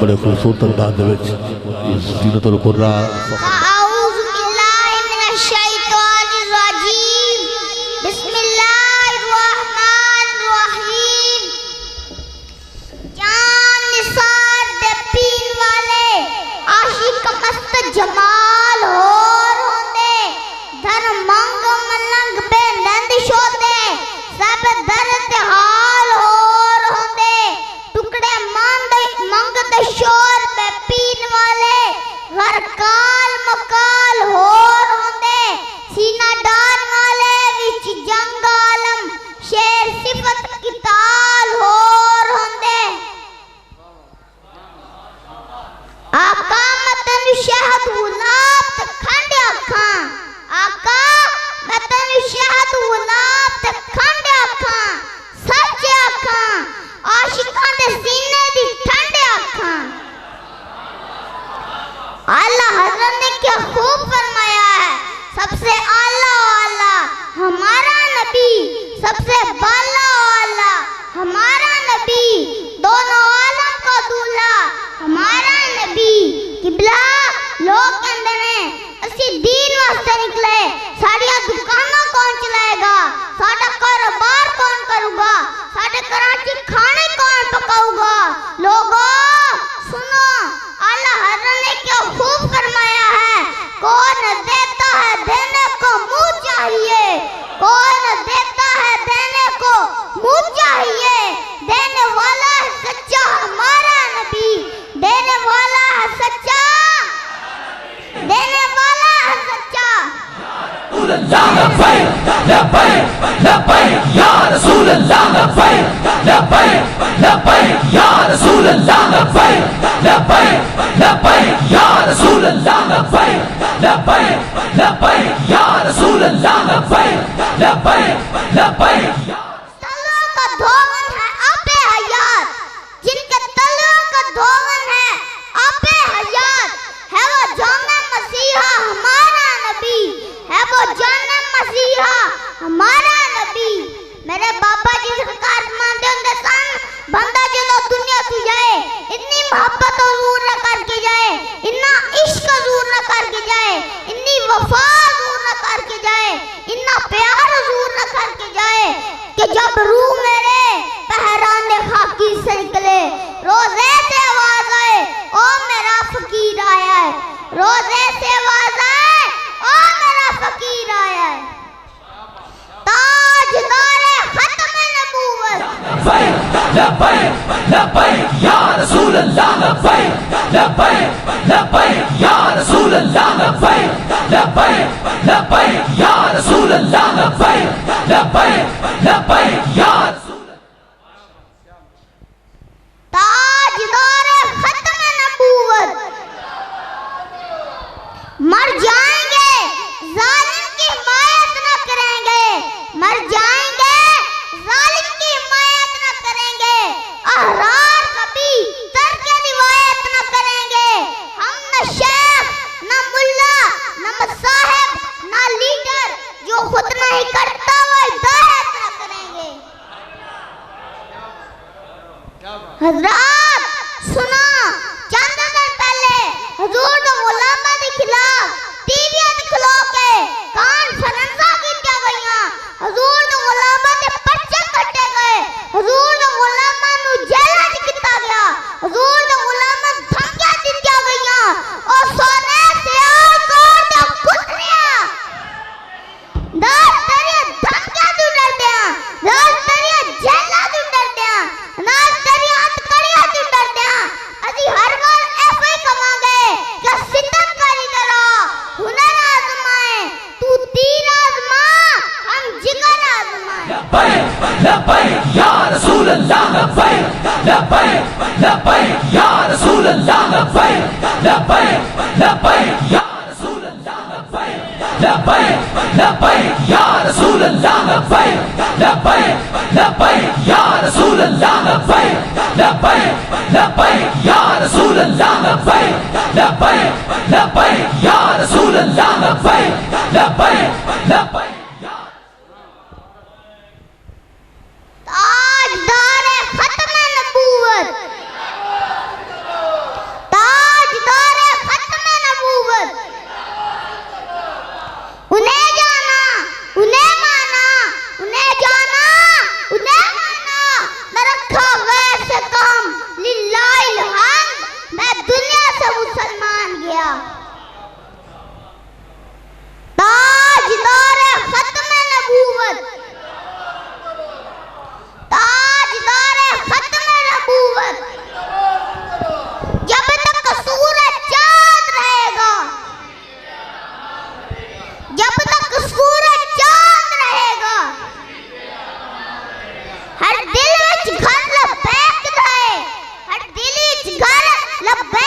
बड़े खूबसूरत अंदाज ज़ीनतुल कुर्रा जमाल होर होंदे धर मंग मलंग बे नंद शोदे सब दर ते हाल होर होंदे टुकड़े मंग ते शोर बे पीन वाले घर काल मकाल होर होंदे सीना डान वाले विच जंग आलम शेर सिफत किताल होर होंदे आका मतन शहद गुलाब ते खंड अखां आका मतन शहद गुलाब ते खंड अखां सच अखां आशिकां दे सीने दी ठंड अखां। आला हज़रत ने क्या खूब फरमाया है, सबसे आला वाला हमारा नबी, सबसे बाला वाला हमारा नबी, दोनों आलम का दूल्हा हमारा नबी। किबला लोग कहते हैं असी दीन वास्ते निकले, साड़ियां दुकानां कौन चलाएगा, साडा कारोबार कौन करूगा, साडे कराची खाने कौन पकाऊगा। लोगों सुनो, आला हज़रत ने क्या खूब फरमाया है, कौन देता है देने को मुंह चाहिए, कौन देता है देने को मुंह चाहिए। देने वाला है सच्चा हमारा नबी, देने वाला है सच्चा, देने वाला है सच्चा। या रसूल अल्लाह लब्बैक लब्बैक लब्बैक या रसूल अल्लाह लब्बैक लब्बैक लब्बैक या रसूल अल्लाह लब्बैक लब्बैक लब्बैक या रसूल अल्लाह लब्बैक लब्बैक लब्बैक। तलों का धोवन है आपे हयात, जिनके तलों का धोवन है आपे हयात, है वो जाने मसीहा हमारा नबी, है वो जाने मसीहा हमारा नबी। मेरे बाबा जी सरकार मानते होंगे सन, बंदा जो दुनिया तू जाए इतनी मोहब्बत हजूर न करके जाए, इतना इश्क हजूर न करके जाए, इतनी वफा हजूर न करके जाए, इतना प्यार हजूर न करके जाए कि जब रूह मेरे पहराने खाकी से निकले, रोजे से आवाज आए ओ मेरा फकीर आया है, रोजे से आवाज आए ओ मेरा फकीर आया है। ताजदारे खत्म नबूवत लब्बैक लब्बैक या रसूल अल्लाह लब्बैक लब्बैक लब्बैक या रसूल अल्लाह लब्बैक लब्बैक लब्बैक या रसूल अल्लाह लब्बैक लब्बैक लब्बैक या ताजदारे खत्म नबूवत। मर जाएंगे जालिम की हिमायत न करेंगे, मर जाएंगे जालिम की हिमायत न करेंगे, अहरार कभी तर्क रिवायत न करेंगे। हम न शेख न मुल्ला न साहिब न लीडर, जो खुद नहीं करता वो हिदायत न करेंगे। हजरात सुना, चंद दिन पहले हुजूर ने गुलामा के खिलाफ टीवी दिखलो के कॉन्फ्रेंसा की गईयां, हुजूर ने गुलामा के पर्चे कटे गए, हुजूर ने गुलामा नु जेल च किता गया, हुजूर ने गुलामा धमकियां दित्तियां गईयां और सोने से कोर दे कुतरियां दस तेरी धमकियां दी डरदे आ, दस तेरी जेला दी डरदे आ, दस तेरी हथकड़ियां दी डरदे आ। असी हर बार ऐसे ही कमांगे कि सितम करी करो, हुनर आजमाए, तू तीर आजमा हम जिगर आजमाए। लब्बैक लब्बैक या रसूल अल्लाह लब्बैक लब्बैक लब्बैक या रसूल अल्लाह लब्बैक लब्बैक लब्बैक या रसूल अल्लाह लब्बैक लब्बैक लब्बैक या रसूल अल्लाह लब्बैक लब्बैक लब्बैक या रसूल अल्लाह लब्बैक लब्बैक लब्बैक या रसूल अल्लाह लब्बैक लब्बैक लब्बैक या रसूल अल्लाह लब्बैक लब्बैक लब्बैक। ताजदारे खत्म नबूवत। लब्बैक